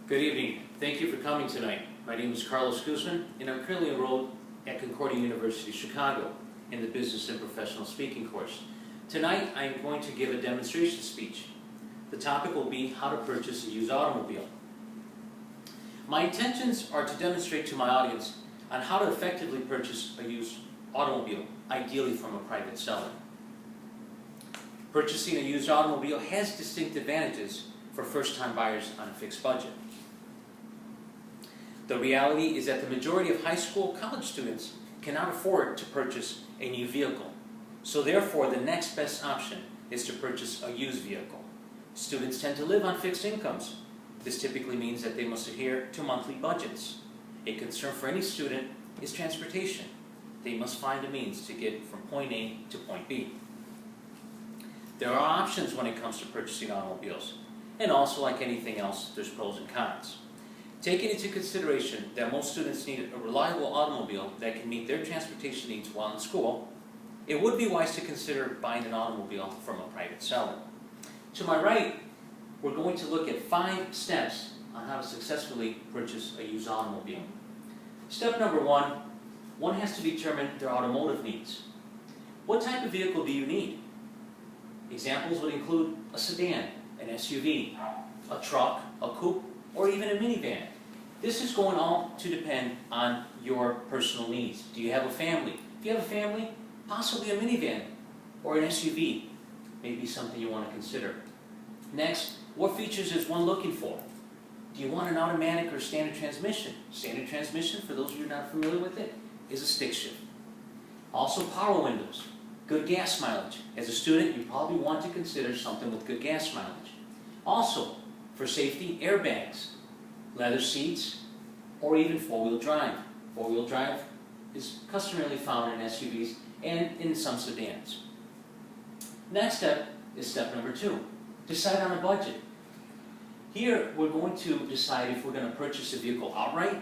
Good evening. Thank you for coming tonight. My name is Guzman, and I'm currently enrolled at Concordia University, Chicago, in the Business and Professional Speaking course. Tonight, I am going to give a demonstration speech. The topic will be how to purchase a used automobile. My intentions are to demonstrate to my audience on how to effectively purchase a used automobile, ideally from a private seller. Purchasing a used automobile has distinct advantages for first-time buyers on a fixed budget. The reality is that the majority of high school college students cannot afford to purchase a new vehicle. So therefore, the next best option is to purchase a used vehicle. Students tend to live on fixed incomes. This typically means that they must adhere to monthly budgets. A concern for any student is transportation. They must find a means to get from point A to point B. There are options when it comes to purchasing automobiles. And also, like anything else, there's pros and cons. Taking into consideration that most students need a reliable automobile that can meet their transportation needs while in school, it would be wise to consider buying an automobile from a private seller. To my right, we're going to look at 5 steps on how to successfully purchase a used automobile. Step number 1, one has to determine their automotive needs. What type of vehicle do you need? Examples would include a sedan, an SUV, a truck, a coupe, or even a minivan. This is going all to depend on your personal needs. Do you have a family? If you have a family, possibly a minivan or an SUV may be something you want to consider. Next, what features is one looking for? Do you want an automatic or standard transmission? Standard transmission, for those of you who are not familiar with it, is a stick shift. Also, power windows, good gas mileage. As a student, you probably want to consider something with good gas mileage. Also, for safety, airbags, leather seats, or even four-wheel drive. Four-wheel drive is customarily found in SUVs and in some sedans. Next step is step number 2. Decide on a budget. Here, we're going to decide if we're going to purchase a vehicle outright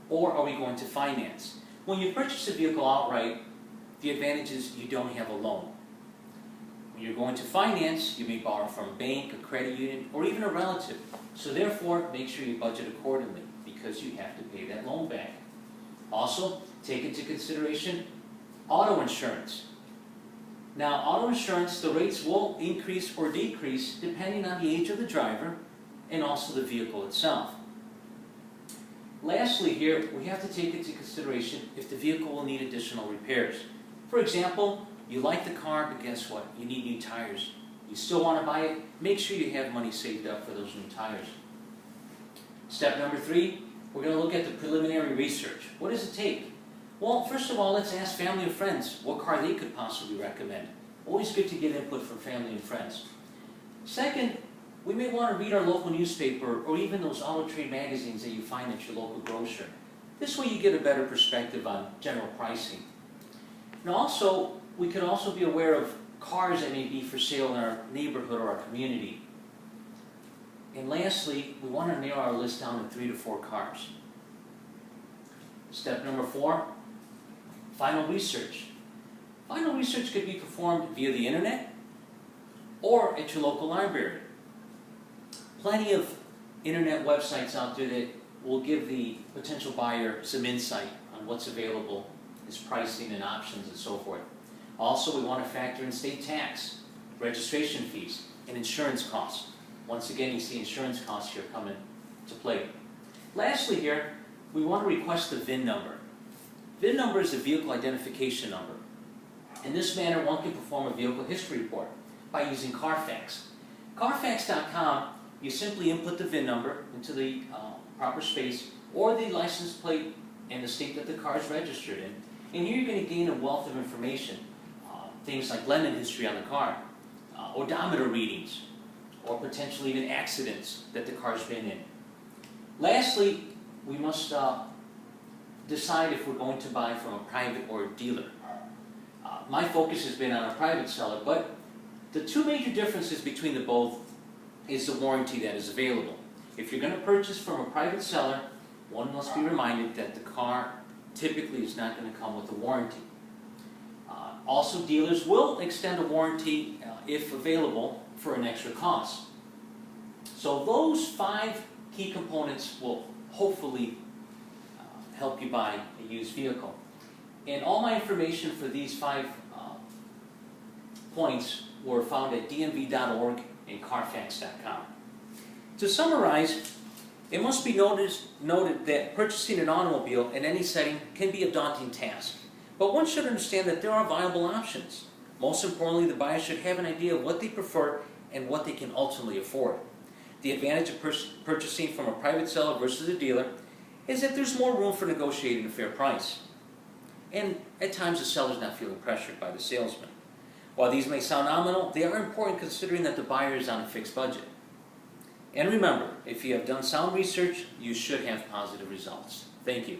or are we going to finance. When you purchase a vehicle outright, the advantage is you don't have a loan. When you're going to finance, you may borrow from a bank, a credit union, or even a relative. So therefore, make sure you budget accordingly because you have to pay that loan back. Also, take into consideration auto insurance. Now, auto insurance, the rates will increase or decrease depending on the age of the driver and also the vehicle itself. Lastly here, we have to take into consideration if the vehicle will need additional repairs. For example, you like the car, but guess what? You need new tires. You still want to buy it? Make sure you have money saved up for those new tires. Step number 3, we're going to look at the preliminary research. What does it take? Well, first of all, let's ask family and friends what car they could possibly recommend. Always good to get input from family and friends. Second, we may want to read our local newspaper or even those auto trade magazines that you find at your local grocer. This way you get a better perspective on general pricing. And also, we could also be aware of cars that may be for sale in our neighborhood or our community. And lastly, we want to narrow our list down to 3 to 4 cars. Step number 4, final research. Final research could be performed via the internet or at your local library. Plenty of internet websites out there that will give the potential buyer some insight on what's available, its pricing and options and so forth. Also, we want to factor in state tax, registration fees, and insurance costs. Once again, you see insurance costs here come into play. Lastly here, we want to request the VIN number. VIN number is the vehicle identification number. In this manner, one can perform a vehicle history report by using Carfax. Carfax.com, you simply input the VIN number into the proper space or the license plate and the state that the car is registered in. And here you're going to gain a wealth of information. Things like lending history on the car, odometer readings, or potentially even accidents that the car's been in. Lastly, we must decide if we're going to buy from a private or a dealer. My focus has been on a private seller, but the 2 major differences between the both is the warranty that is available. If you're going to purchase from a private seller, one must be reminded that the car typically is not going to come with a warranty. Also, dealers will extend a warranty, if available, for an extra cost. So those 5 key components will hopefully help you buy a used vehicle. And all my information for these 5 points were found at dmv.org and carfax.com. To summarize, it must be noted that purchasing an automobile in any setting can be a daunting task. But one should understand that there are viable options. Most importantly, the buyer should have an idea of what they prefer and what they can ultimately afford. The advantage of purchasing from a private seller versus a dealer is that there's more room for negotiating a fair price. And at times the seller is not feeling pressured by the salesman. While these may sound nominal, they are important considering that the buyer is on a fixed budget. And remember, if you have done sound research, you should have positive results. Thank you.